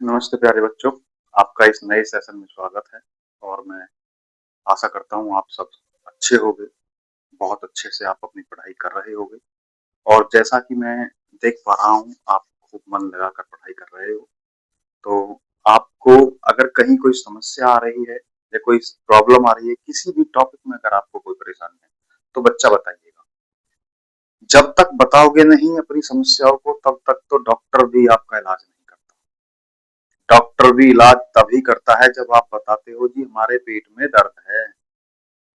नमस्ते प्यारे बच्चों, आपका इस नए सेशन में स्वागत है और मैं आशा करता हूँ आप सब अच्छे होंगे, बहुत अच्छे से आप अपनी पढ़ाई कर रहे होंगे और जैसा कि मैं देख पा रहा हूँ आप खूब मन लगाकर पढ़ाई कर रहे हो। तो आपको अगर कहीं कोई समस्या आ रही है या कोई प्रॉब्लम आ रही है, किसी भी टॉपिक में अगर आपको कोई परेशानी है, तो बच्चा बताइएगा। जब तक बताओगे नहीं अपनी समस्याओं को, तब तक तो डॉक्टर भी आपका इलाज नहीं करता। डॉक्टर भी इलाज तभी करता है जब आप बताते हो जी हमारे पेट में दर्द है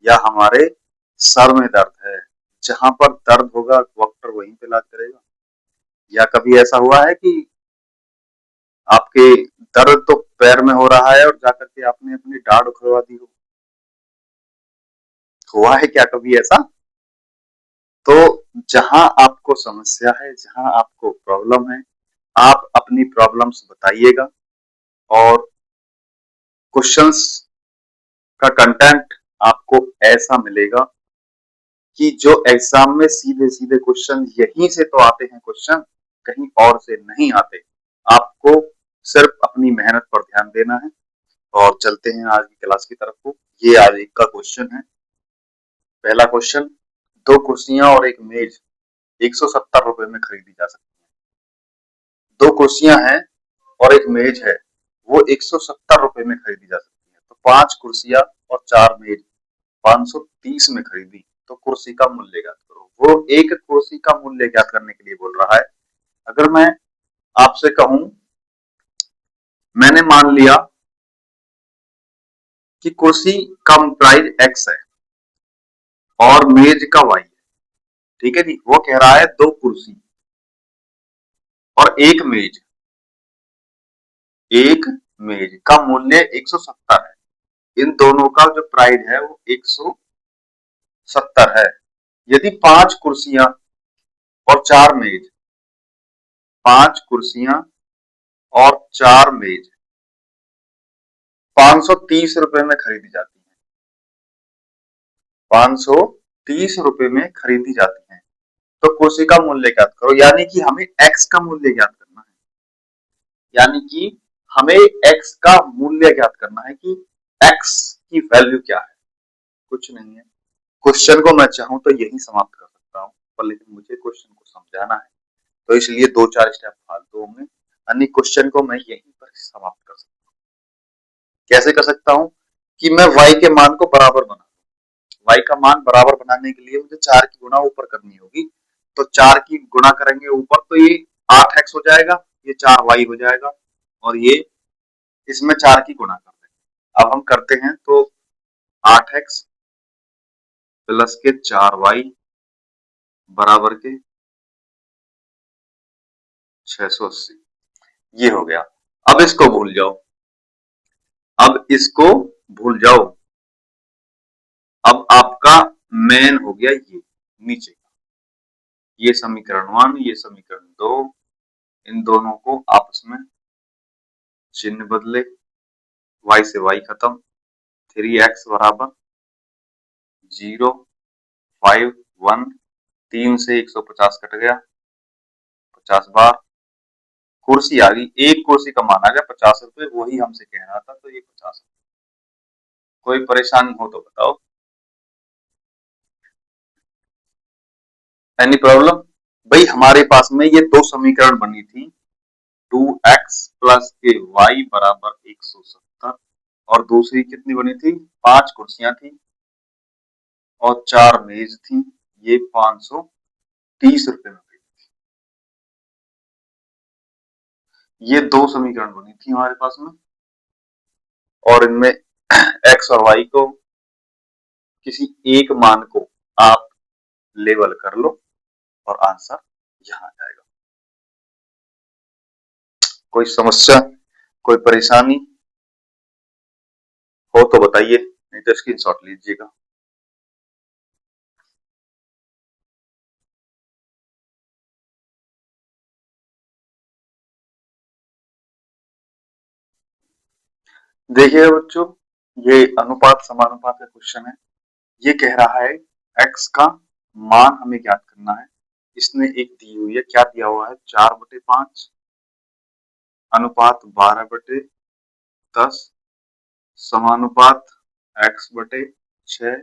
या हमारे सर में दर्द है। जहां पर दर्द होगा डॉक्टर वहीं पे इलाज करेगा। या कभी ऐसा हुआ है कि आपके दर्द तो पैर में हो रहा है और जाकर के आपने अपनी डांड उखड़वा दी हो? हुआ है क्या कभी ऐसा? तो जहां आपको समस्या है, जहां आपको प्रॉब्लम है, आप अपनी प्रॉब्लम्स बताइएगा और क्वेश्चंस का कंटेंट आपको ऐसा मिलेगा कि जो एग्जाम में सीधे सीधे क्वेश्चन यहीं से तो आते हैं, क्वेश्चन कहीं और से नहीं आते। आपको सिर्फ अपनी मेहनत पर ध्यान देना है और चलते हैं आज की क्लास की तरफ को। ये आज एक का क्वेश्चन है। पहला क्वेश्चन, दो कुर्सियां और एक मेज 170 रुपए में खरीदी जा सकती है। दो कुर्सियां हैं और एक मेज है, वो 170 रुपए में खरीदी जा सकती है। तो पांच कुर्सियां और चार मेज 530 में खरीदी, तो कुर्सी का मूल्य ज्ञात करो। वो एक कुर्सी का मूल्य ज्ञात करने के लिए बोल रहा है। अगर मैं आपसे कहूं, मैंने मान लिया कि कुर्सी का प्राइस एक्स है और मेज का वाई है, ठीक है जी। वो कह रहा है दो कुर्सी और एक मेज का मूल्य 170 है। इन दोनों का जो प्राइस है वो 170 है। यदि पांच कुर्सियां और चार मेज, पांच कुर्सियां और चार मेज 530 रुपए में खरीदी जाती है, 530 रुपए में खरीदी जाती है, तो कुर्सी का मूल्य ज्ञात करो। यानी कि हमें एक्स का मूल्य ज्ञात करना है। यानी कि हमें एक्स का मूल्य ज्ञात करना है कि एक्स की वैल्यू क्या है। कुछ नहीं है। क्वेश्चन को मैं चाहूं तो यही समाप्त कर सकता हूं, पर लेकिन मुझे क्वेश्चन को समझाना है, तो इसलिए दो चार स्टेप फालतू होंगे। यानी क्वेश्चन को मैं यहीं पर समाप्त कर सकता हूँ। कैसे कर सकता हूँ कि मैं y के मान को बराबर बना, y का मान बराबर बनाने के लिए मुझे 4 की गुणा ऊपर करनी होगी। तो 4 की गुणा करेंगे ऊपर, तो ये 8x हो जाएगा, ये 4y हो जाएगा और ये इसमें 4 की गुणा कर देंगे। अब हम करते हैं तो 8x प्लस के 4y बराबर के 680, ये हो गया। अब इसको भूल जाओ, अब इसको भूल जाओ। अब आपका मेन हो गया ये नीचे का, ये समीकरण 1, ये समीकरण 2, इन दोनों को आपस में चिन्ह बदले, y से y खत्म, 3x बराबर 0, 5, 1, 3 से 150 कट गया, 50 बार। कुर्सी आ गई, एक कुर्सी का मान आ गया 50 रुपए, वही हमसे कह रहा था, तो ये 50। कोई परेशानी हो तो बताओ। Any problem? भाई हमारे पास में ये दो समीकरण बनी थी, 2x प्लस के वाई बराबर 170, और दूसरी कितनी बनी थी, पांच कुर्सियां थी और चार मेज थी, ये 530 रुपए में गई। ये दो समीकरण बनी थी हमारे पास में, और इनमें एक्स और वाई को, किसी एक मान को आप लेवल कर लो और आंसर यहां आ जाएगा। कोई समस्या, कोई परेशानी हो तो बताइए, नहीं तो स्क्रीनशॉट लीजिएगा। देखिएगा बच्चों, ये अनुपात समानुपात का क्वेश्चन है। ये कह रहा है x का मान हमें ज्ञात करना है। इसने एक दी हुई है, क्या दिया हुआ है, 4/5 अनुपात 12/10 समानुपात x/6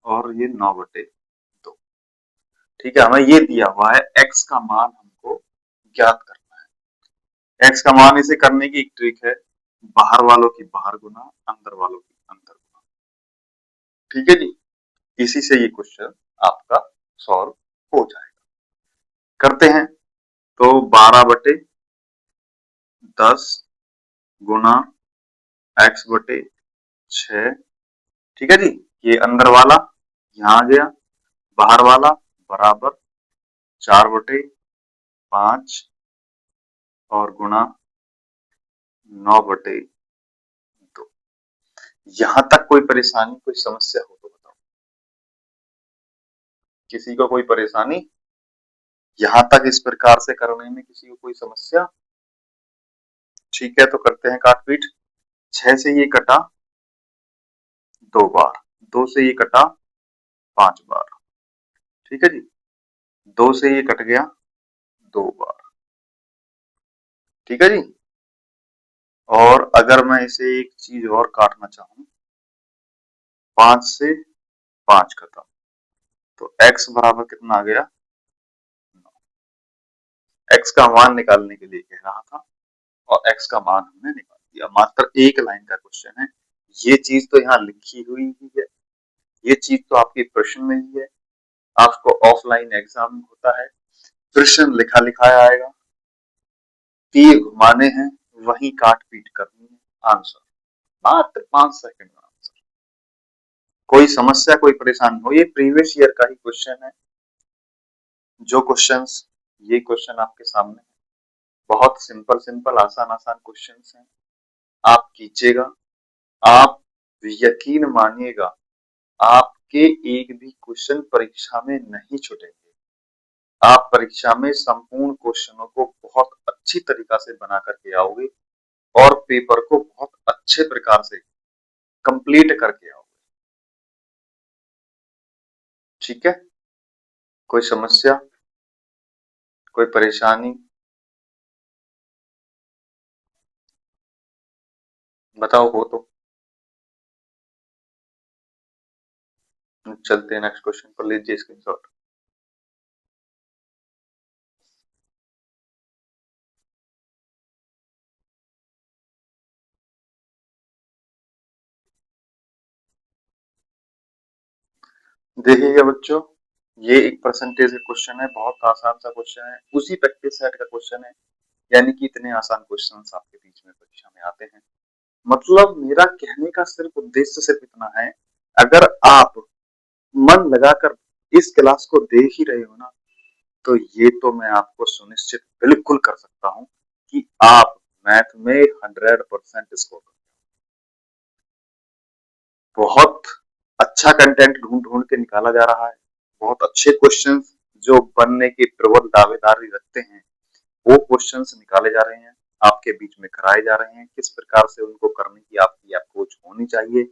और ये 9/2। ठीक है, हमें ये दिया हुआ है x का मान हमको ज्ञात करना है। x का मान इसे करने की एक ट्रिक है, बाहर वालों की बाहर गुना, अंदर वालों की अंदर गुना। ठीक है जी, इसी से ये क्वेश्चन आपका सॉल्व हो जाएगा। करते हैं, तो 12/10 गुना x/6। ठीक है जी, ये अंदर वाला यहाँ आ गया, बाहर वाला बराबर 4/5 और गुना 9/2। यहां तक कोई परेशानी, कोई समस्या हो तो बताओ। किसी को कोई परेशानी यहां तक इस प्रकार से करने में, किसी को कोई समस्या? ठीक है, तो करते हैं काट पीट। 6 से ये कटा 2 बार, 2 से ये कटा 5 बार। ठीक है जी, 2 से ये कट गया 2 बार। ठीक है जी, और अगर मैं इसे एक चीज और काटना चाहूं, 5 से 5 कटा, तो x बराबर कितना आ गया? x का मान निकालने के लिए कह रहा था और x का मान हमने निकाल दिया। मात्र एक लाइन का क्वेश्चन है, ये चीज तो यहाँ लिखी हुई ही है, ये चीज तो आपके प्रश्न में ही है। आपको ऑफलाइन एग्जाम में होता है, प्रश्न लिखा लिखाया आएगा, तीर घुमाने हैं, वही काट पीट करनी है, आंसर मात्र 5 सेकंड में आंसर। कोई समस्या, कोई परेशानी हो, ये प्रीवियस ईयर का ही क्वेश्चन है। जो क्वेश्चंस, ये क्वेश्चन आपके सामने बहुत सिंपल सिंपल आसान आसान क्वेश्चंस हैं, आप कीजिएगा, आप यकीन मानिएगा, आपके एक भी क्वेश्चन परीक्षा में नहीं छूटेंगे। आप परीक्षा में संपूर्ण क्वेश्चनों को बहुत अच्छी तरीका से बना करके आओगे और पेपर को बहुत अच्छे प्रकार से कंप्लीट करके आओगे। ठीक है, कोई समस्या, कोई परेशानी बताओ हो तो। चलते हैं नेक्स्ट क्वेश्चन पर, लीजिए स्क्रीनशॉट। देखिएगा बच्चों, ये एक परसेंटेज का क्वेश्चन है, बहुत आसान सा क्वेश्चन है, उसी प्रैक्टिस सेट का क्वेश्चन है। यानी कि इतने आसान क्वेश्चंस आपके बीच में परीक्षा में आते हैं। मतलब मेरा कहने का सिर्फ उद्देश्य सिर्फ इतना है, अगर आप मन लगाकर इस क्लास को देख ही रहे हो ना, तो ये तो मैं आपको सुनिश्चित बिल्कुल कर सकता हूँ कि आप मैथ में 100% स्कोर करेंगे। बहुत अच्छा कंटेंट ढूंढ ढूंढ के निकाला जा रहा है, बहुत अच्छे क्वेश्चंस जो बनने की प्रबल दावेदारी रखते हैं, वो क्वेश्चंस निकाले जा रहे हैं, आपके बीच में कराए जा रहे हैं। किस प्रकार से उनको करने की आपकी अप्रोच होनी चाहिए,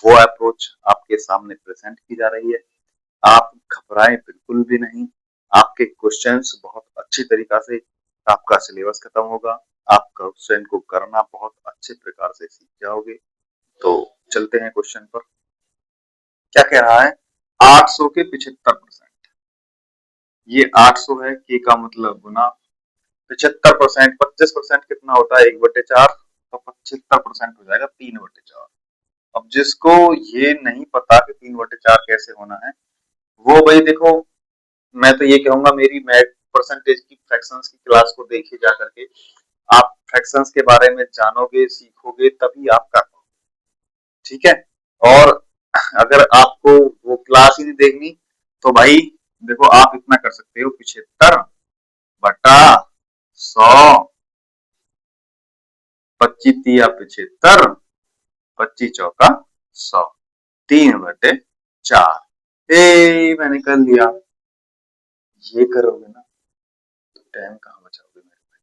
वो अप्रोच आपके सामने प्रेजेंट की जा रही है। आप घबराएं बिल्कुल भी नहीं, आपके क्वेश्चंस बहुत अच्छी तरीका से, आपका सिलेबस खत्म होगा, आप क्वेश्चन को करना बहुत अच्छे प्रकार से सीख जाओगे। तो चलते हैं क्वेश्चन पर। क्या कह रहा है? 800 के 75%। ये 800 है, के का मतलब गुना 75%, 25% कितना होता है? 1/4, तो 75% हो जाएगा 3/4। अब जिसको ये नहीं पता कि 3/4 कैसे होना है, वो भाई देखो, मैं तो ये कहूंगा मेरी मैथ परसेंटेज की फ्रैक्शंस की क्लास को देखिए जा करके, आप फ्रैक्शंस के बारे में जानोगे, सीखोगे, तभी आप कर पाओगे। ठीक है, और अगर आपको वो क्लास ही नहीं देखनी, तो भाई देखो, आप इतना कर सकते हो, 75/100, 25×75, 25×4, 3/4। मैंने कर लिया। ये करोगे ना तो टाइम कहाँ बचाओगे मेरे भाई।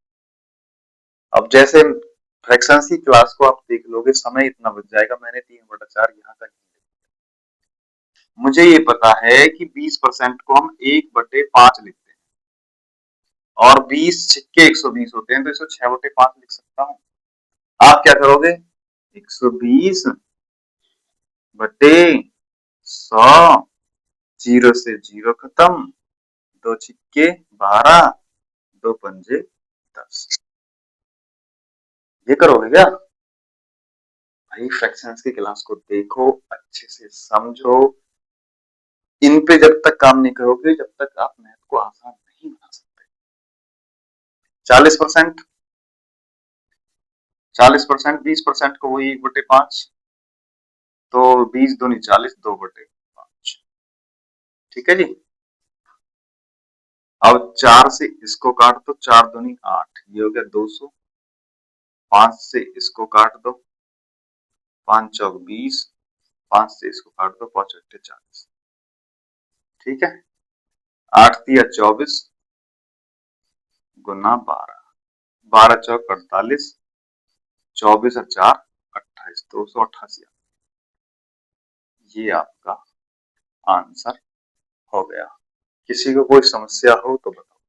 अब जैसे फ्रैक्शंस की क्लास को आप देख लोगे, समय इतना बच जाएगा। मैंने 3/4 यहाँ तक, मुझे ये पता है कि 20% को हम 1/5 लिखते हैं और 20 छिक्के 120 होते हैं, तो इसको 6/5 लिख सकता हूँ। आप क्या करोगे, 120 बटे 100, 0 से 0 खत्म, 2 छिक्के 12, 2 पंजे 10। ये करोगे क्या भाई? फ्रैक्शंस की क्लास को देखो, अच्छे से समझो। इन पे जब तक काम नहीं करोगे, जब तक आप मैथ को आसान नहीं बना सकते। 40%, 40%, 20% को वही 1/5, तो 20 दूनी 40, 2/5। ठीक है जी। अब 4 से इसको काट दो, 4 दूनी 8, ये हो गया 200। 5 से इसको काट दो, 5 चौक 20, 5 से इसको काट दो, 5 अट्ठे 40। ठीक है, 8 तिया 24 गुना 12, 12 चौक 48, 24 और 4 28, 288। ये आपका आंसर हो गया। किसी को कोई समस्या हो तो बताओ।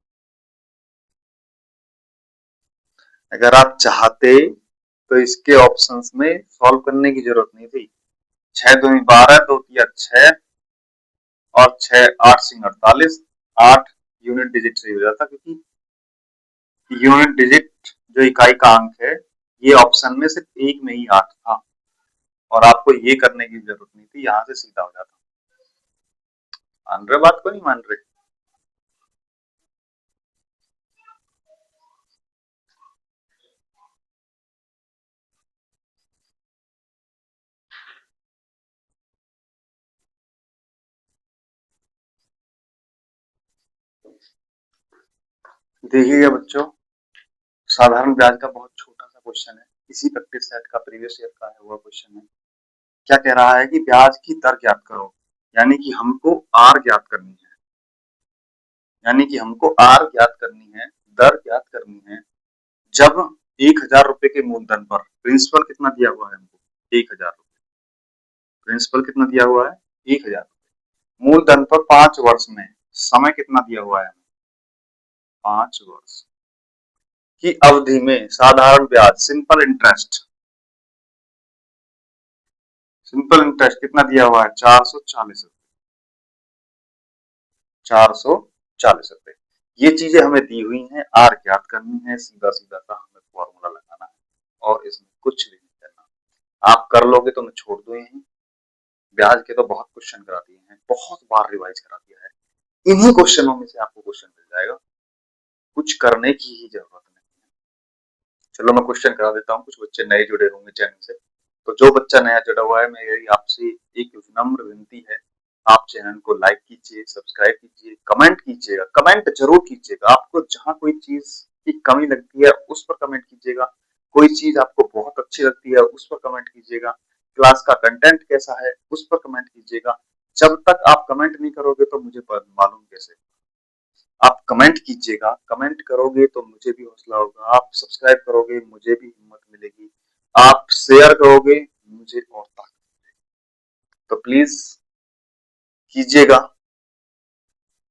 अगर आप चाहते तो इसके ऑप्शंस में सॉल्व करने की जरूरत नहीं थी। 6 दूनी 12, 2 तिया 6 और 6 8 सिंह 48, 8 यूनिट डिजिट सही हो जाता, क्योंकि यूनिट डिजिट जो इकाई का अंक है, ये ऑप्शन में सिर्फ एक में ही 8 था और आपको ये करने की जरूरत नहीं थी, यहां से सीधा हो जाता। मान रहे बात को, नहीं मान रहे? देखिएगा बच्चों, साधारण ब्याज का बहुत छोटा सा क्वेश्चन है, इसी प्रैक्टिस सेट का प्रीवियस ईयर का है हुआ क्वेश्चन है। क्या कह रहा है कि ब्याज की दर ज्ञात करो, यानी कि हमको आर ज्ञात करनी है, यानी कि हमको आर ज्ञात करनी है, दर ज्ञात करनी है। जब 1,000 रुपए के मूलधन पर प्रिंसिपल कितना दिया हुआ है हमको, 1,000 रुपए। प्रिंसिपल कितना दिया हुआ है, 1,000 रुपए। मूलधन पर 5 वर्ष में समय कितना दिया हुआ है, 5 वर्ष की अवधि में साधारण ब्याज सिंपल इंटरेस्ट, सिंपल इंटरेस्ट कितना दिया हुआ है, 440 रुपए, 440 रुपए। ये चीजें हमें दी हुई हैं, आर ज्ञात करनी है, सीधा सीधा सा हमें फॉर्मूला लगाना है और इसमें कुछ भी नहीं करना। आप कर लोगे तो मैं छोड़ दूं यहीं। ब्याज के तो बहुत क्वेश्चन करा दिए हैं, बहुत बार रिवाइज करा दिया है, इन्हीं क्वेश्चनों में से आपको क्वेश्चन मिल जाएगा, कुछ करने की ही जरूरत नहीं है। चलो मैं क्वेश्चन करा देता हूँ, कुछ बच्चे नए जुड़े होंगे चैनल से, तो जो बच्चा नया जुड़ा हुआ है, मेरी आपसे एक विनम्र विनती है, आप चैनल को लाइक कीजिए, सब्सक्राइब कीजिए, कमेंट कीजिएगा, कमेंट जरूर कीजिएगा। आपको जहां कोई चीज की कमी लगती है उस पर कमेंट कीजिएगा, कोई चीज आपको बहुत अच्छी लगती है उस पर कमेंट कीजिएगा, क्लास का कंटेंट कैसा है उस पर कमेंट कीजिएगा। जब तक आप कमेंट नहीं करोगे तो मुझे मालूम कैसे? आप कमेंट कीजिएगा, कमेंट करोगे तो मुझे भी हौसला होगा, आप सब्सक्राइब करोगे मुझे भी हिम्मत मिलेगी, आप शेयर करोगे मुझे और ताकत मिलेगी। तो प्लीज कीजिएगा।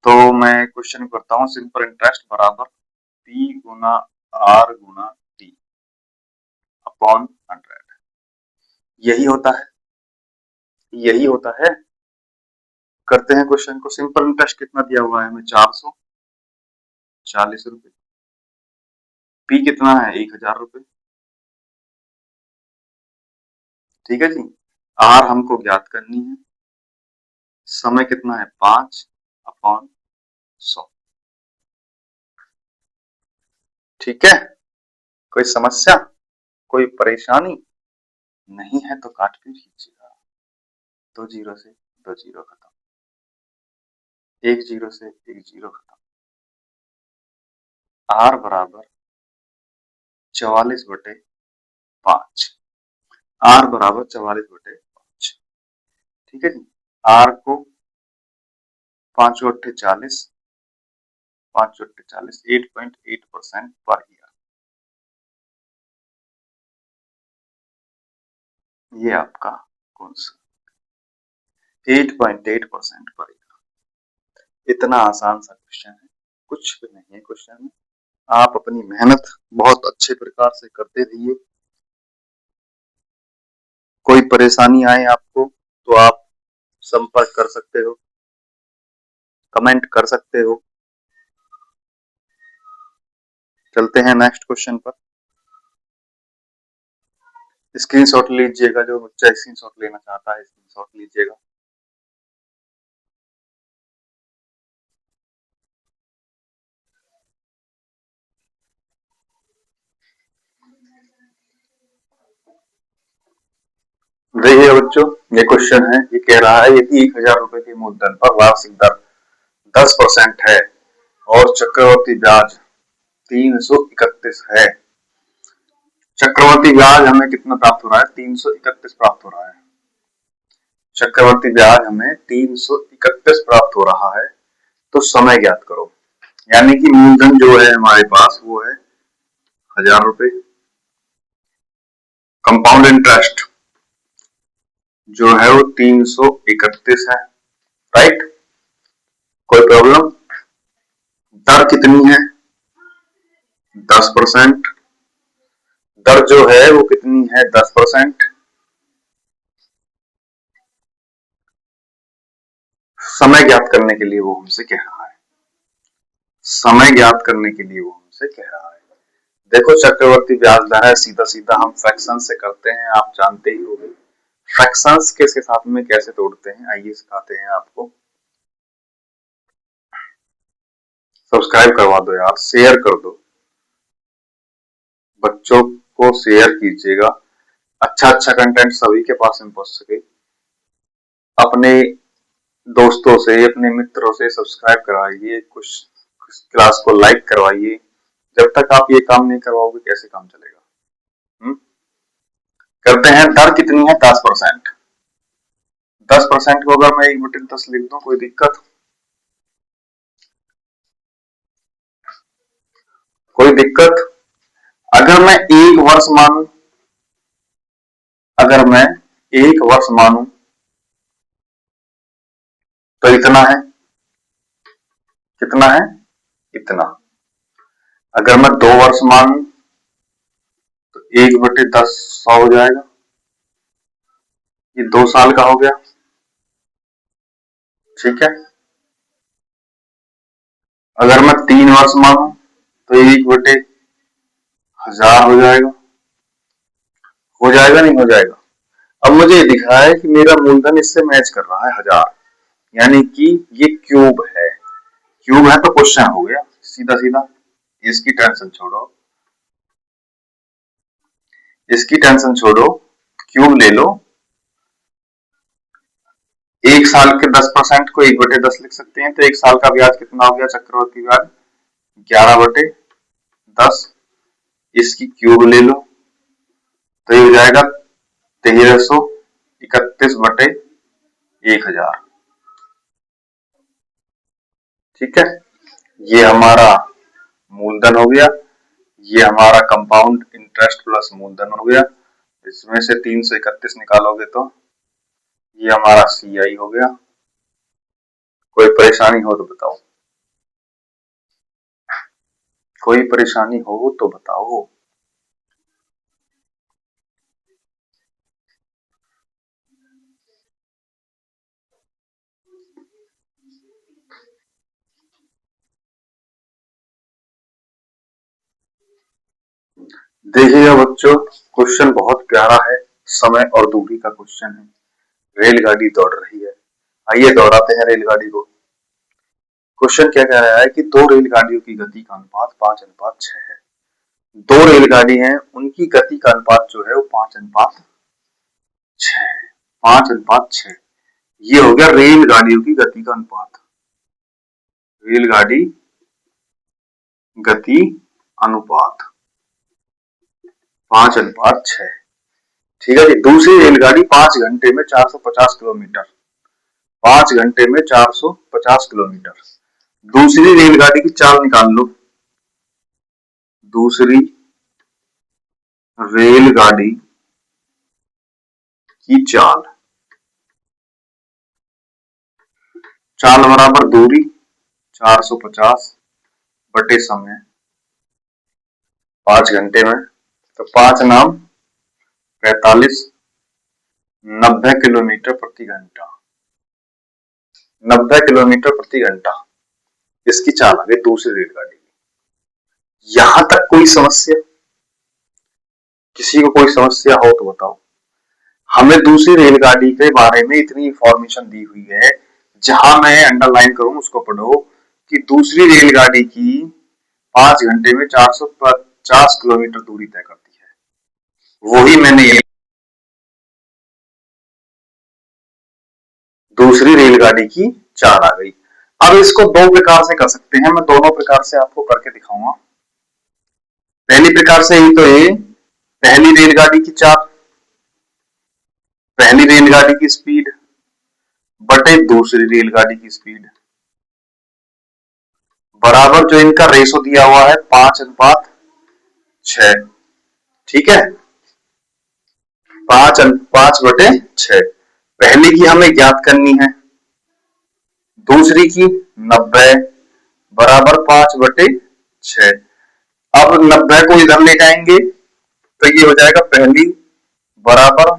तो मैं क्वेश्चन करता हूँ, सिंपल इंटरेस्ट बराबर पी गुना आर गुना टी अपॉन 100, यही होता है, यही होता है। करते हैं क्वेश्चन को। सिंपल इंटरेस्ट कितना दिया हुआ है हमें, 440 रुपए। पी कितना है, 1,000 रुपए। ठीक है जी। आर हमको ज्ञात करनी है, समय कितना है, 5/100। ठीक है, कोई समस्या, कोई परेशानी नहीं है तो काट पीट कीजिएगा। 2 जीरो से 2 जीरो खत्म, 1 जीरो से 1 जीरो खत्म। आर बराबर 44/5, आर बराबर 44/5। ठीक है जी। आर को 5/8 40, 5/8 8.8% पर ईयर, ये आपका कौन सा, 8.8% पर ईयर। इतना आसान सा क्वेश्चन है, कुछ भी नहीं है क्वेश्चन में। आप अपनी मेहनत बहुत अच्छे प्रकार से करते रहिए। कोई परेशानी आए आपको तो आप संपर्क कर सकते हो, कमेंट कर सकते हो। चलते हैं नेक्स्ट क्वेश्चन पर। स्क्रीनशॉट लीजिएगा, जो बच्चा स्क्रीनशॉट लेना चाहता है स्क्रीनशॉट लीजिएगा। देखिए बच्चों, ये क्वेश्चन है, ये कह रहा है यदि 1000 रुपए के मूलधन पर वार्षिक दर 10% है और चक्रवर्ती ब्याज 331 है। चक्रवर्ती ब्याज हमें कितना प्राप्त हो रहा है? 331 प्राप्त हो रहा है। चक्रवर्ती ब्याज हमें 331 प्राप्त हो रहा है, तो समय ज्ञात करो। यानी कि मूलधन जो है हमारे पास वो है 1000 रुपए। कंपाउंड इंटरेस्ट जो है वो 331 है, राइट? कोई प्रॉब्लम? दर कितनी है? 10%। दर जो है वो कितनी है? 10%। समय ज्ञात करने के लिए वो हमसे कह रहा है, समय ज्ञात करने के लिए वो हमसे कह रहा है। देखो, चक्रवर्ती ब्याज दर है, सीधा सीधा हम फ्रैक्शन से करते हैं, आप जानते ही होंगे। फ्रैक्शंस के साथ में कैसे तोड़ते हैं, आइए सिखाते हैं आपको। सब्सक्राइब करवा दो यार, शेयर कर दो, बच्चों को शेयर कीजिएगा। अच्छा अच्छा कंटेंट सभी के पास में पहुंच सके। अपने दोस्तों से, अपने मित्रों से सब्सक्राइब करवाइए, कुछ क्लास को लाइक करवाइए। जब तक आप ये काम नहीं करवाओगे कैसे काम चलेगा? करते हैं। दर कितनी है? 10%। 10% को अगर मैं 1/10 लिख दूं, कोई दिक्कत? कोई दिक्कत? अगर मैं 1 वर्ष मानूं, अगर मैं 1 वर्ष मानूं तो इतना है। कितना है? इतना। अगर मैं 2 वर्ष मानूं तो 1/10 100 हो जाएगा, ये 2 साल का हो गया। ठीक है। अगर मैं 3 वर्ष मानूं तो 1/1000 हो जाएगा। हो जाएगा नहीं हो जाएगा? अब मुझे दिख रहा है कि मेरा मूलधन इससे मैच कर रहा है 1000, यानी कि ये क्यूब है। क्यूब है तो क्वेश्चन हो गया सीधा सीधा। इसकी टेंशन छोड़ो, इसकी टेंशन छोड़ो, क्यूब ले लो। 1 साल के 10% को 1/10 लिख सकते हैं, तो 1 साल का ब्याज कितना हो गया? चक्रवर्ती ब्याज 11/10। इसकी क्यूब ले लो तो ये हो जाएगा 1331/1000। ठीक है, ये हमारा मूलधन हो गया, ये हमारा कंपाउंड इंटरेस्ट प्लस मूलधन हो गया। इसमें से 331 निकालोगे तो ये हमारा CI हो गया। कोई परेशानी हो तो बताओ, कोई परेशानी हो तो बताओ। देखिएगा बच्चों, क्वेश्चन बहुत प्यारा है, समय और दूरी का क्वेश्चन है। रेलगाड़ी दौड़ रही है, आइए दौड़ाते हैं रेलगाड़ी को। क्वेश्चन क्या कह रहा है कि दो रेलगाड़ियों की गति का अनुपात 5:6 है। दो रेलगाड़ी हैं, उनकी गति का अनुपात जो है वो 5:6 है। 5:6 ये हो गया रेलगाड़ियों की गति का अनुपात। रेलगाड़ी गति अनुपात 5:6। ठीक है जी। दूसरी रेलगाड़ी 5 घंटे में 450 किलोमीटर, 5 घंटे में 450 किलोमीटर। दूसरी रेलगाड़ी की चाल निकाल लो। दूसरी रेलगाड़ी की चाल, चाल बराबर दूरी 450 बटे समय, 5 घंटे में, तो 5 नाम 45, 90 किलोमीटर प्रति घंटा, 90 किलोमीटर प्रति घंटा इसकी चाल आ गई दूसरी रेलगाड़ी की। यहां तक कोई समस्या? किसी को कोई समस्या हो तो बताओ। हमें दूसरी रेलगाड़ी के बारे में इतनी इंफॉर्मेशन दी हुई है, जहां मैं अंडरलाइन करूं उसको पढ़ो कि दूसरी रेलगाड़ी की 5 घंटे में 450 किलोमीटर दूरी तय करती है। वही मैंने ये दूसरी रेलगाड़ी की चाल आ गई। अब इसको दो प्रकार से कर सकते हैं, मैं दोनों प्रकार से आपको करके दिखाऊंगा। पहली प्रकार से ही तो ये पहली रेलगाड़ी की चाल, पहली रेलगाड़ी की स्पीड बटे दूसरी रेलगाड़ी की स्पीड बराबर जो इनका रेशो दिया हुआ है 5:6। ठीक है, 5:5/6। पहली की हमें ज्ञात करनी है, दूसरी की 90 बराबर 5/6। अब 90 को इधर ले जाएंगे तो ये हो जाएगा पहली बराबर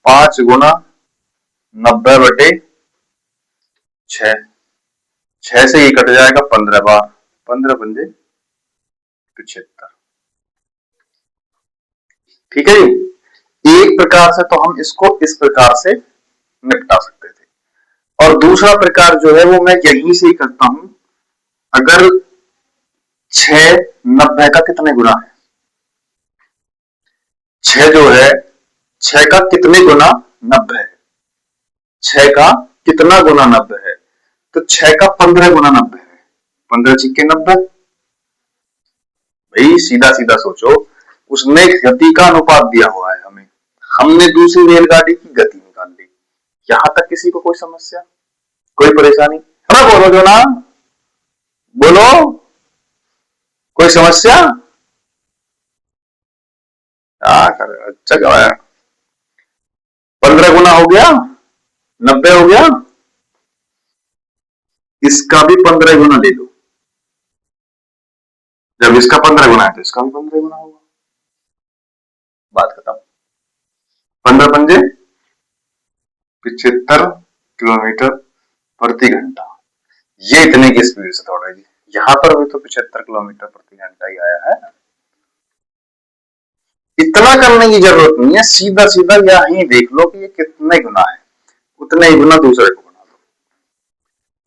5 गुना 90/6। 6 से ये कट जाएगा 15 बार, 15×5 = 75। ठीक है जी। एक प्रकार से तो हम इसको इस प्रकार से निपटा सकते थे, और दूसरा प्रकार जो है वो मैं यहीं से ही करता हूं। अगर 6 90 का कितने गुना है, 6 जो है 6 का कितने गुना 90 है, 6 का कितना गुना 90 है, तो 6 का 15 गुना 90 है, 15×6 = 90। भाई सीधा सीधा सोचो, उसने गति का अनुपात दिया हुआ है हमें, हमने दूसरी रेलगाड़ी की गति निकाल ली। यहां तक किसी को कोई समस्या, कोई परेशानी? है ना? बोलो जो ना, बोलो, कोई समस्या? अच्छा गवाया। 15 गुना हो गया, 90 हो गया, इसका भी 15 गुना ले लो। जब इसका 15 गुना है तो इसका भी 15 गुना होगा। बात खत्म। 15×5 = 75 किलोमीटर प्रति घंटा। ये इतने की स्पीड से दौड़ेगी। यहां पर भी तो 75 किलोमीटर प्रति घंटा ही आया है। इतना करने की जरूरत नहीं है, सीधा सीधा यहीं देख लो कि ये कितने गुना है, उतने ही गुना दूसरे को बना दो,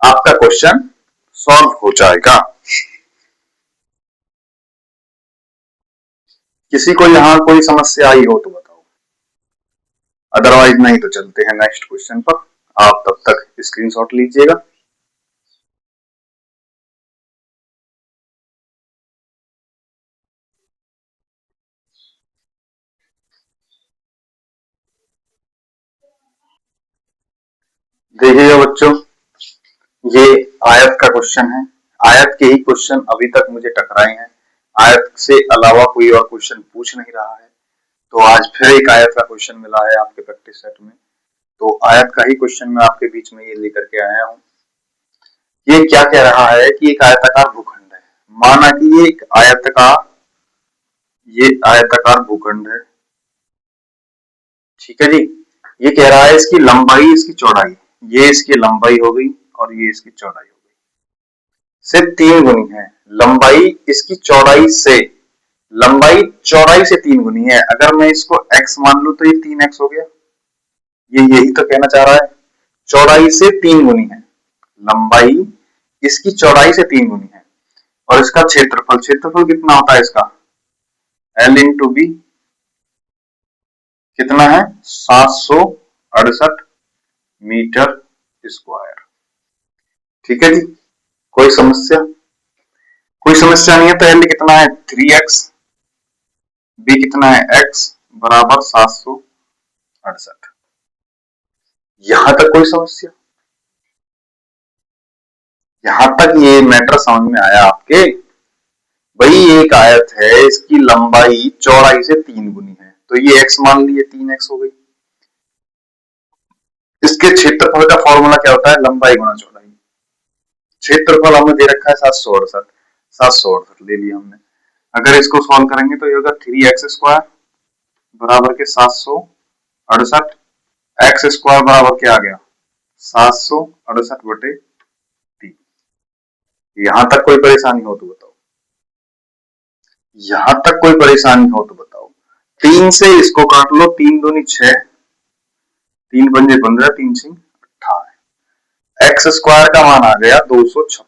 आपका क्वेश्चन सॉल्व हो जाएगा। किसी को यहां कोई समस्या आई हो तो बताओ, अदरवाइज नहीं तो चलते हैं नेक्स्ट क्वेश्चन पर। आप तब तक स्क्रीनशॉट लीजिएगा। देखिएगा बच्चों, ये आयत का क्वेश्चन है। आयत के ही क्वेश्चन अभी तक मुझे टकराए हैं, आयत से अलावा कोई और क्वेश्चन पूछ नहीं रहा है। तो आज फिर एक आयत का क्वेश्चन मिला है आपके प्रैक्टिस सेट में, तो आयत का ही क्वेश्चन मैं आपके बीच में ये लेकर के आया हूं। ये क्या कह रहा है कि एक आयताकार भूखंड है, माना कि ये आयताकार भूखंड है। ठीक है जी। ये कह रहा है इसकी लंबाई, इसकी चौड़ाई, ये इसकी लंबाई हो गई और ये इसकी चौड़ाई हो गई, से 3 गुनी है। लंबाई इसकी चौड़ाई से, लंबाई चौड़ाई से 3 गुनी है। अगर मैं इसको x मान लू तो ये 3x हो गया। ये यही तो कहना चाह रहा है, चौड़ाई से 3 गुनी है, लंबाई इसकी चौड़ाई से 3 गुनी है। और इसका क्षेत्रफल, क्षेत्रफल कितना होता है इसका, L/B कितना है, 768 मीटर स्क्वायर। ठीक है जी। कोई समस्या? कोई समस्या नहीं है। तो L कितना है 3x, B कितना है x बराबर 768। यहां तक कोई समस्या? यहां तक ये मैटर समझ में आया आपके? भाई एक आयत है, इसकी लंबाई चौड़ाई से 3 गुनी है, तो ये x मान लिए 3x हो गई। इसके क्षेत्रफल का फॉर्मूला क्या होता है, लंबाई गुना चौड़ाई। क्षेत्रफल हमें दे रखा है 768, 768 ले लिया हमने। अगर इसको सॉल्व करेंगे तो ये होगा 3x² बराबर के 768। एक्स स्क्वायर बराबर क्या आ गया 768/3। यहां तक कोई परेशानी हो तो बताओ, यहां तक कोई परेशानी हो तो बताओ। 3 से इसको काट लो, 3 दूनी 6, 3 पंजे 15, 3 सिंह 18। एक्स स्क्वायर का मान आ गया 256।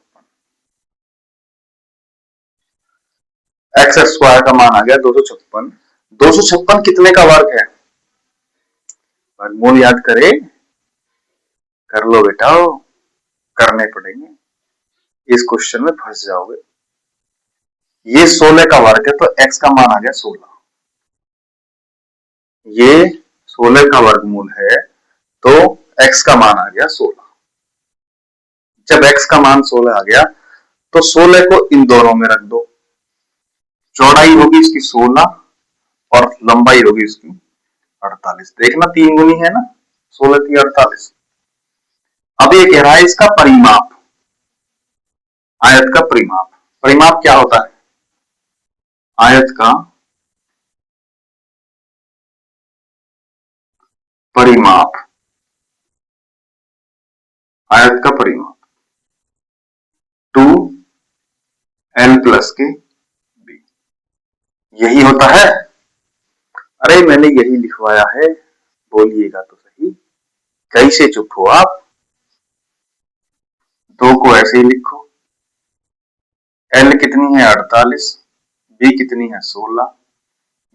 एक्स स्क्वायर का मान आ गया 256। 256 कितने का वर्ग है? वर्गमूल याद करे, कर लो बेटा, करने पड़ेंगे, इस क्वेश्चन में फंस जाओगे। ये 16 का वर्ग है तो एक्स का मान आ गया 16। ये 16 का वर्गमूल है तो एक्स का मान आ गया 16। जब एक्स का मान 16 आ गया तो 16 को इन दोनों में रख दो। चौड़ाई होगी इसकी 16 और लंबाई होगी इसकी 48। देखना 3 गुनी है ना, 16 की 48। अब ये कह रहा है इसका परिमाप, आयत का परिमाप। परिमाप क्या होता है? आयत का परिमाप, आयत का परिमाप 2l के b, यही होता है। अरे मैंने यही लिखवाया है, बोलिएगा तो सही, कैसे चुप हो आप? 2 को ऐसे ही लिखो, l कितनी है 48, b कितनी है 16,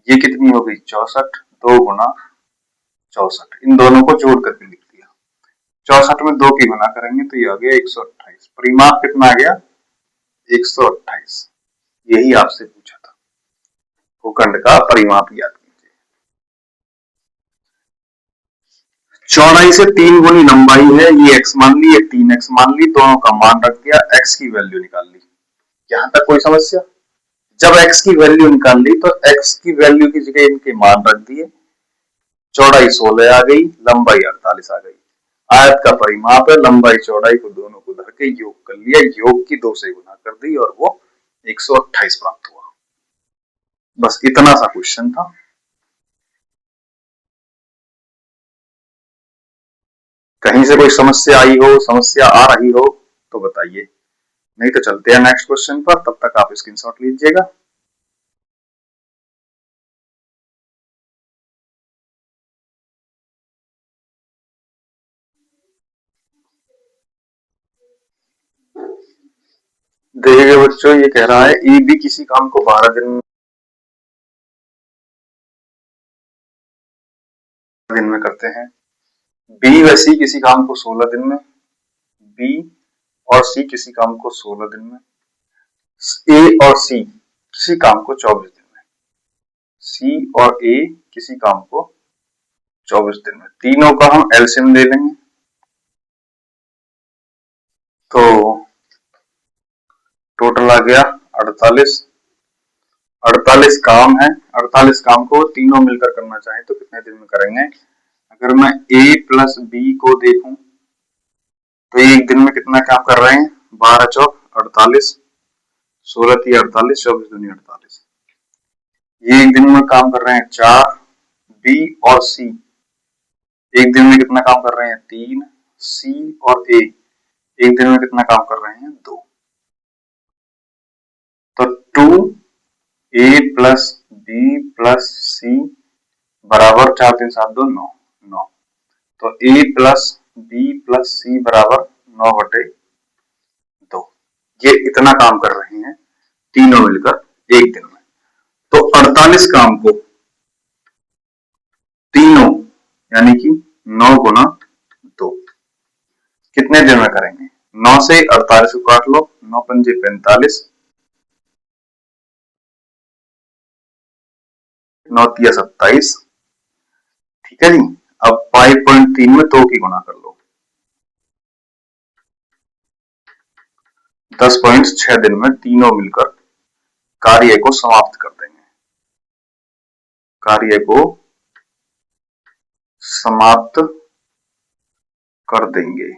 ये कितनी होगी 64, 2 गुना 64, इन दोनों को जोड़ करके लिख दिया। 64 में 2 की गुना करेंगे तो ये आ गया 128। परिमाप कितना आ गया 128। यही आपसे पूछा था, भूखंड का परिमाप याद कीजिए। चौड़ाई से 3 गुनी लंबाई है, ये x मान ली, ये 3x मान ली, दोनों का मान रख दिया, x की वैल्यू निकाल ली। यहां तक कोई समस्या? जब x की वैल्यू निकाल ली तो x की वैल्यू की जगह इनके मान रख दिए। चौड़ाई 16 आ गई, लंबाई 48 आ गई। आयत का परिमाप है, लंबाई चौड़ाई को दोनों को धर के योग कर लिया, योग की 2 से गुना कर दी और वो 128 प्राप्त हुआ। बस इतना सा क्वेश्चन था। कहीं से कोई समस्या आई हो, समस्या आ रही हो तो बताइए, नहीं तो चलते हैं नेक्स्ट क्वेश्चन पर। तब तक आप स्क्रीनशॉट लीजिएगा। देखिए बच्चों, ये कह रहा है ए बी किसी काम को 12 दिन में करते हैं, बी व सी किसी काम को 16 दिन में, बी और सी किसी काम को 16 दिन में, ए और सी किसी काम को 24 दिन में, सी और ए किसी काम को 24 दिन में। तीनों का हम एलसीएम ले लेंगे तो टोटल आ गया 48। 48 काम है, 48 काम को तीनों मिलकर करना चाहे तो कितने दिन में करेंगे? अगर मैं ए प्लस बी को देखूं तो एक दिन में कितना काम कर रहे हैं? 12 चौक 48, 16 की 48, 24 दूनी 48। ये एक दिन में काम कर रहे हैं 4। बी और सी एक दिन में कितना काम कर रहे हैं? 3। सी और ए एक दिन में कितना काम कर रहे हैं? 2। तो 2 ए प्लस बी प्लस सी बराबर 4 3 7 2 9 9। तो ए प्लस बी प्लस सी बराबर 9/2। ये इतना काम कर रहे हैं तीनों मिलकर एक दिन में। तो 48 काम को तीनों यानी कि 9 गुना 2 कितने दिन में करेंगे? 9 से 48 को काट लो, 9 पंजे 45, 9 तिया 27। ठीक है जी। अब 5.3 में 2 की गुना कर लो, 10.6 दिन में तीनों मिलकर कार्य को समाप्त कर देंगे, कार्य को समाप्त कर देंगे।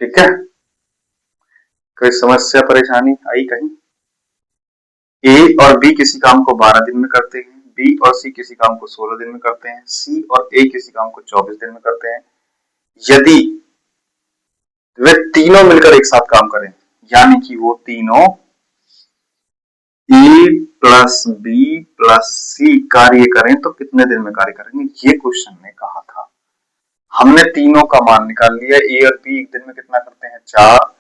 ठीक है, कोई समस्या परेशानी आई कहीं? ए और बी किसी काम को 12 दिन में करते हैं, बी और सी किसी काम को 16 दिन में करते हैं, सी और ए किसी काम को 24 दिन में करते हैं। यदि वे तीनों मिलकर एक साथ काम करें, यानी कि वो तीनों ए प्लस बी प्लस सी कार्य करें तो कितने दिन में कार्य करेंगे, ये क्वेश्चन ने कहा था। हमने तीनों का मान निकाल लिया। ए और बी एक दिन में कितना करते हैं 4,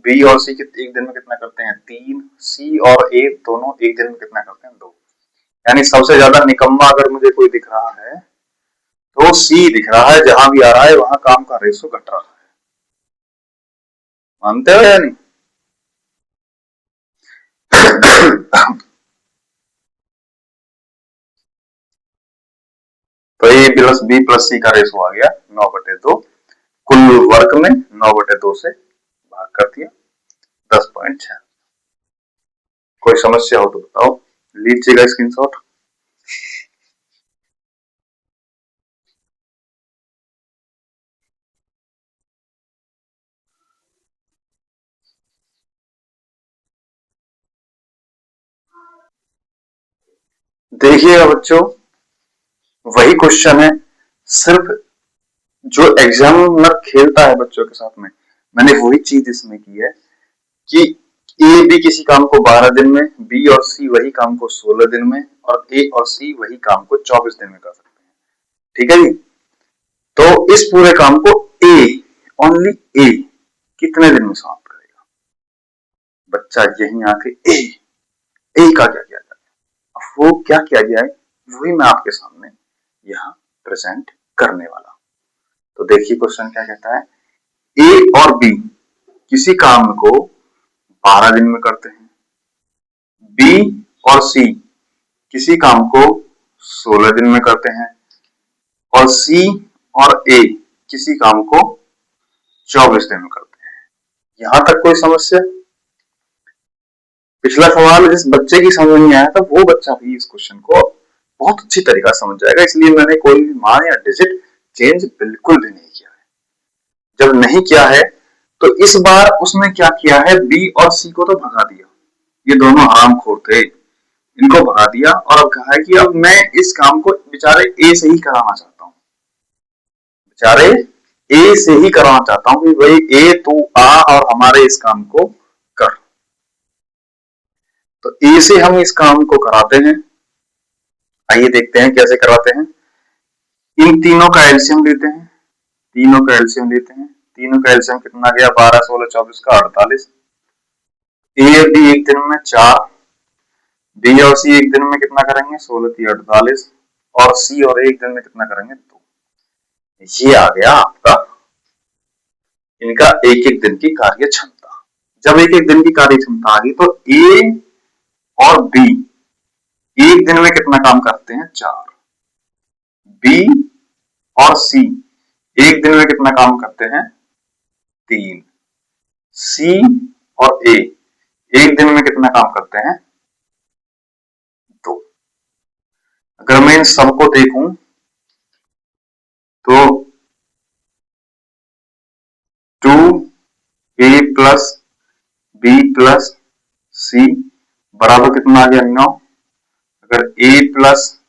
बी और सी एक दिन में कितना करते हैं 3, सी और ए दोनों एक दिन में कितना करते हैं 2। यानी सबसे ज्यादा निकम्मा अगर मुझे कोई दिख रहा है तो सी दिख रहा है, जहां भी आ रहा है वहां काम का रेशो घट रहा है। मानते हो या नहीं? तो ए प्लस बी प्लस सी का रेशो आ गया 9/2। कुल वर्क में 9/2 से भाग कर दिया 10.6। कोई समस्या हो तो बताओ, लीजिएगा स्क्रीनशॉट। देखिएगा बच्चों, वही क्वेश्चन है, सिर्फ जो एग्जामिनर खेलता है बच्चों के साथ में, मैंने वही चीज इसमें की है कि ए बी किसी काम को 12 दिन में, बी और सी वही काम को 16 दिन में, और ए और सी वही काम को 24 दिन में कर सकते हैं। ठीक है जी? तो इस पूरे काम को ए, ओनली ए कितने दिन में समाप्त करेगा? बच्चा यही आके ए का क्या किया जाए, वो क्या किया जाए, वही मैं आपके सामने यहाँ प्रेजेंट करने वाला हूं। तो देखिए क्वेश्चन क्या कहता है, ए और बी किसी काम को 12 दिन में करते हैं, बी और सी किसी काम को 16 दिन में करते हैं, और सी और ए किसी काम को 24 दिन में करते हैं। यहां तक कोई समस्या? पिछला सवाल जिस बच्चे की समझ नहीं आया था वो बच्चा भी इस क्वेश्चन को बहुत अच्छी तरीका से समझ जाएगा, इसलिए मैंने कोई भी मान या डिजिट चेंज बिल्कुल भी नहीं किया है। जब नहीं किया है तो इस बार उसने क्या किया है, बी और सी को तो भगा दिया, ये दोनों हरामखोर थे, इनको भगा दिया, और अब कहा है कि अब मैं इस काम को बेचारे ए से ही कराना चाहता हूं, बेचारे ए से ही कराना चाहता हूं कि भाई ए तू आ और हमारे इस काम को कर। तो ए से हम इस काम को कराते हैं। आइए देखते हैं कैसे कराते हैं। इन तीनों का एलसीएम लेते हैं, तीनों का एलसीएम लेते हैं। तीनों का एलसीएम कितना गया, 12, 16, 24 का 48। ए और बी एक दिन में 4, बी और सी एक दिन में कितना करेंगे 16 की 48, और सी और ए एक दिन में कितना करेंगे 2। ये आ गया आपका इनका एक एक दिन की कार्य क्षमता। जब एक एक दिन की कार्य क्षमता आ गई तो ए और बी एक दिन में कितना काम करते हैं 4, बी और सी एक दिन में कितना काम करते हैं 3, सी और ए एक दिन में कितना काम करते हैं 2। अगर मैं इन सबको देखूं तो 2 ए प्लस बी प्लस सी बराबर कितना आ गया 9। अगर ए प्लस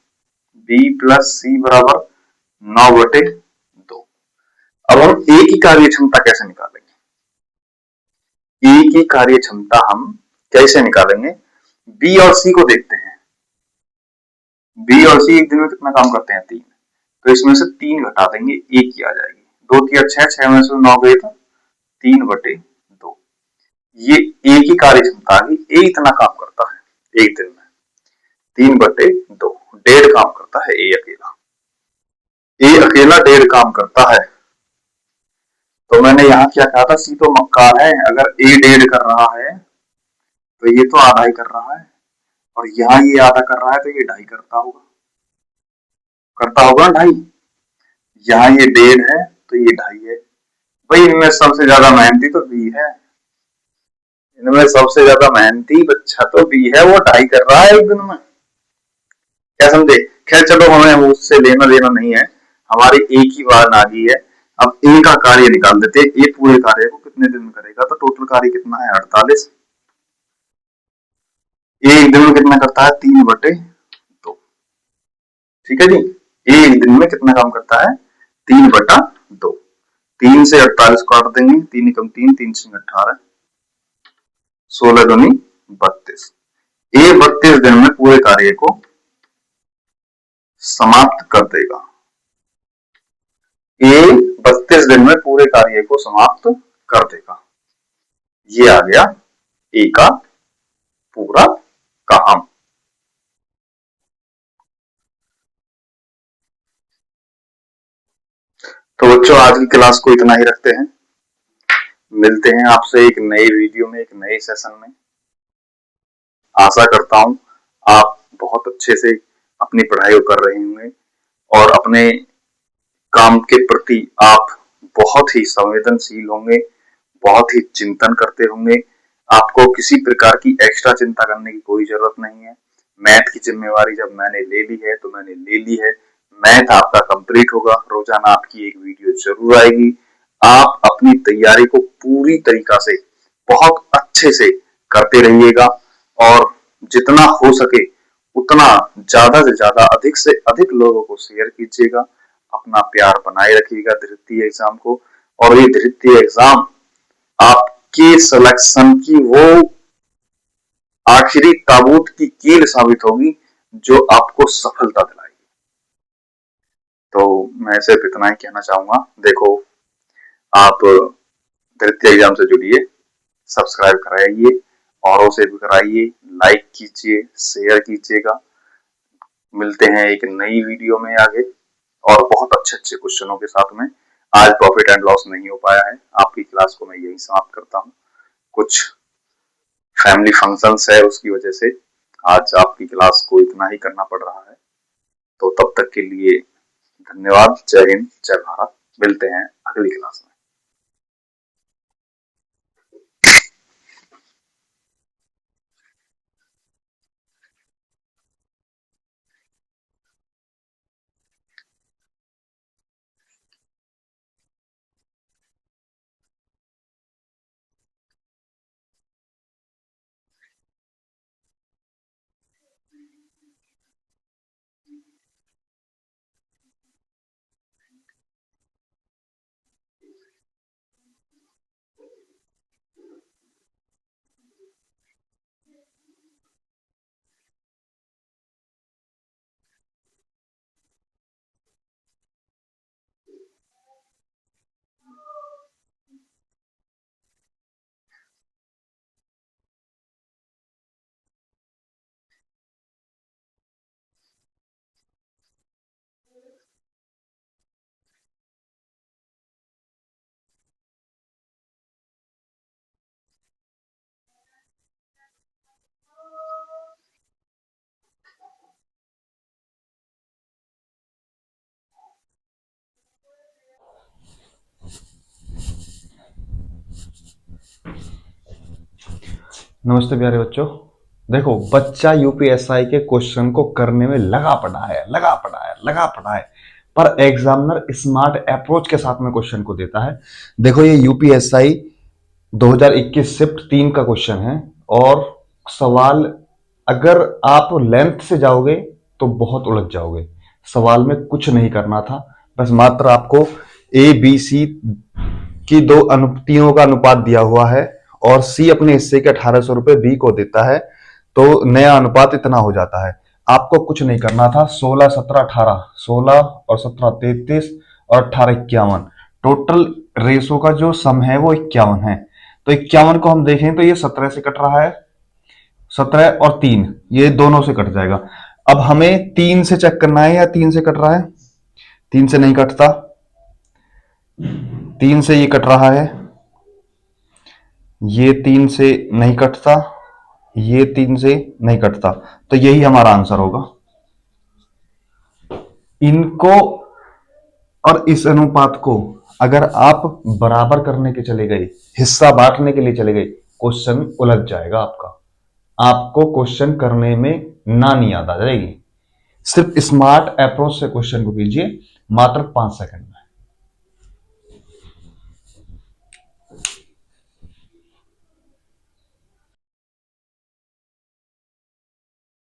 बी प्लस सी बराबर 9/2। अब हम ए की कार्य क्षमता कैसे निकालेंगे, ए की कार्य क्षमता हम कैसे निकालेंगे, बी और सी को देखते हैं। बी और सी एक दिन में कितना काम करते हैं 3, तो इसमें से 3 घटा देंगे, ए की आ जाएगी, 2 की 6, 6 में से 9 गए तो 3/2। ये ए की कार्य क्षमता आ गई। ए इतना काम करता है एक दिन में 3/2, 1.5 काम करता है ए अकेला। ए अकेला 1.5 काम करता है। तो मैंने यहाँ क्या कहा था, सी तो मक्कार है, अगर ए 1.5 कर रहा है तो ये तो आधा ही कर रहा है, और यहाँ ये आधा कर रहा है तो ये 2.5 करता होगा 2.5। यहाँ ये 1.5 है तो ये 2.5 है। भाई इनमें सबसे ज्यादा मेहनती तो बी है, इनमें सबसे ज्यादा मेहनती बच्चा तो बी है, वो 2.5 कर रहा है एक दिन में। क्या समझे? खैर चलो, हमें उससे लेना देना नहीं है, हमारी एक ही बात आ गई है। अब ए का कार्य निकाल देते हैं, ए पूरे कार्य को कितने दिन में करेगा, तो टोटल कार्य कितना है 48। ए एक दिन में कितना करता है, 3/2। ठीक है जी, एक दिन में कितना काम करता है, 3/2। 3 से 48 को काट देंगे, 3 एकम 3, 3 से 18, 16 दूनी 32। ये 32 दिन में पूरे कार्य को समाप्त कर देगा। ये 32 दिन में पूरे कार्य को समाप्त कर देगा। ये आ गया ए का पूरा काम। तो बच्चों, आज की क्लास को इतना ही रखते हैं। मिलते हैं आपसे एक नए वीडियो में, एक नए सेशन में। आशा करता हूं आप बहुत अच्छे से अपनी पढ़ाई कर रहे होंगे और अपने काम के प्रति आप बहुत ही संवेदनशील होंगे, बहुत ही चिंतन करते होंगे। आपको किसी प्रकार की एक्स्ट्रा चिंता करने की कोई जरूरत नहीं है। मैथ की जिम्मेवारी जब मैंने ले ली है तो मैंने ले ली है। मैथ आपका कंप्लीट होगा, रोजाना आपकी एक वीडियो जरूर आएगी। आप अपनी तैयारी को पूरी तरीका से बहुत अच्छे से करते रहिएगा और जितना हो सके उतना ज्यादा से ज्यादा, अधिक से अधिक लोगों को शेयर कीजिएगा। अपना प्यार बनाए रखिएगा धृतीय एग्जाम को। और ये धृतीय एग्जाम आपके सिलेक्शन की वो आखिरी ताबूत की कील साबित होगी जो आपको सफलता दिलाएगी। तो मैं सिर्फ इतना ही कहना चाहूंगा। देखो, आप धृतीय एग्जाम से जुड़िए, सब्सक्राइब कराइए, औरों से भी कराइए, लाइक कीजिए, शेयर कीजिएगा। मिलते हैं एक नई वीडियो में आगे और बहुत अच्छे अच्छे क्वेश्चनों के साथ में। आज प्रॉफिट एंड लॉस नहीं हो पाया है, आपकी क्लास को मैं यही समाप्त करता हूँ। कुछ फैमिली फंक्शंस है, उसकी वजह से आज आपकी क्लास को इतना ही करना पड़ रहा है। तो तब तक के लिए धन्यवाद। जय हिंद, जय भारत। मिलते हैं अगली क्लास में। नमस्ते प्यारे बच्चों। देखो, बच्चा यूपीएसआई के क्वेश्चन को करने में लगा पड़ा है, पर एग्जामिनर स्मार्ट अप्रोच के साथ में क्वेश्चन को देता है। देखो, ये यूपीएसआई 2021 शिफ्ट 3 का क्वेश्चन है और सवाल अगर आप लेंथ से जाओगे तो बहुत उलझ जाओगे। सवाल में कुछ नहीं करना था, बस मात्र आपको ए बी सी की दो अनुपातियों का अनुपात दिया हुआ है और सी अपने हिस्से के 1800 रुपए बी को देता है, तो नया अनुपात इतना हो जाता है। आपको कुछ नहीं करना था। 16 17 18, 16 और 17 33 और 18 51, टोटल रेशो का जो सम है वो 51 है। तो 51 को हम देखें तो ये 17 से कट रहा है, 17 और 3 ये दोनों से कट जाएगा। अब हमें 3 से चेक करना है या 3 से कट रहा है। 3 से नहीं कटता, 3 से ये कट रहा है, ये 3 से नहीं कटता, ये 3 से नहीं कटता, तो यही हमारा आंसर होगा। इनको और इस अनुपात को अगर आप बराबर करने के चले गए, हिस्सा बांटने के लिए चले गए, क्वेश्चन उलझ जाएगा आपका। आपको क्वेश्चन करने में नहीं याद आ जाएगी। सिर्फ स्मार्ट अप्रोच से क्वेश्चन को कीजिए, मात्र 5 सेकंड में।